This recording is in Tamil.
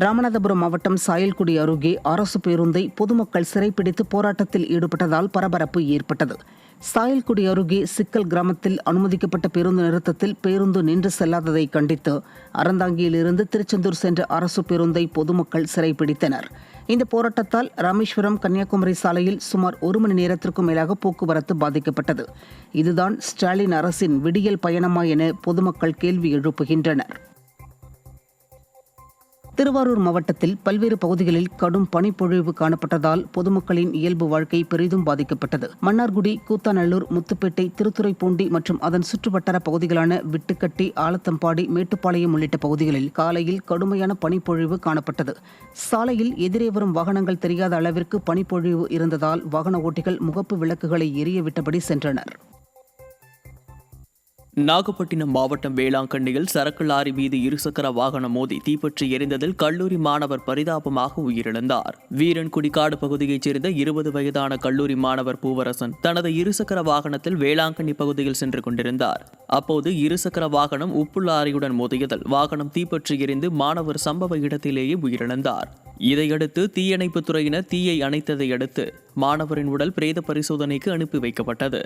ராமநாதபுரம் மாவட்டம் சாயல்குடி அருகே அரசு பேருந்தை பொதுமக்கள் சிறைப்பிடித்து போராட்டத்தில் ஈடுபட்டதால் பரபரப்பு ஏற்பட்டது. சாயல்குடி அருகே சிக்கல் கிராமத்தில் அனுமதிக்கப்பட்ட பேருந்து நிறுத்தத்தில் பேருந்து நின்று செல்லாததை கண்டித்து அறந்தாங்கியிலிருந்து திருச்செந்தூர் சென்ற அரசு பேருந்தை பொதுமக்கள் சிறைப்பிடித்தனர். இந்த போராட்டத்தால் ராமேஸ்வரம் கன்னியாகுமரி சாலையில் சுமார் 1 மணி நேரத்திற்கும் மேலாக போக்குவரத்து பாதிக்கப்பட்டது. இதுதான் ஸ்டாலின் அரசின் விடியல் பயணமா என பொதுமக்கள் கேள்வி எழுப்புகின்றனர். திருவாரூர் மாவட்டத்தில் பல்வேறு பகுதிகளில் கடும் பனிப்பொழிவு காணப்பட்டதால் பொதுமக்களின் இயல்பு வாழ்க்கை பெரிதும் பாதிக்கப்பட்டது. மன்னார்குடி, கூத்தாநல்லூர், முத்துப்பேட்டை, திருத்துறைப்பூண்டி மற்றும் அதன் சுற்றுவட்டார பகுதிகளான விட்டுக்கட்டி, ஆலத்தம்பாடி, மேட்டுப்பாளையம் உள்ளிட்ட பகுதிகளில் காலையில் கடுமையான பனிப்பொழிவு காணப்பட்டது. சாலையில் எதிரே வரும் வாகனங்கள் தெரியாத அளவிற்கு பனிப்பொழிவு இருந்ததால் வாகன ஓட்டிகள் முகப்பு விளக்குகளை எரிய விட்டபடி சென்றனர். நாகப்பட்டினம் மாவட்டம் வேளாங்கண்ணியில் சரக்கு லாரி மீது இருசக்கர வாகனம் மோதி தீப்பற்றி எரிந்ததில் கல்லூரி மாணவர் பரிதாபமாக உயிரிழந்தார். வீரன்குடிக்காடு பகுதியைச் சேர்ந்த 20 வயதான கல்லூரி மாணவர் பூவரசன் தனது இருசக்கர வாகனத்தில் வேளாங்கண்ணி பகுதியில் சென்று கொண்டிருந்தார். அப்போது இருசக்கர வாகனம் உப்பு லாரியுடன் மோதியதில் வாகனம் தீப்பற்றி எரிந்து மாணவர் சம்பவ இடத்திலேயே உயிரிழந்தார். இதையடுத்து தீயணைப்புத் துறையினர் தீயை அணைத்ததை அடுத்து மாணவரின் உடல் பிரேத பரிசோதனைக்கு அனுப்பி வைக்கப்பட்டது.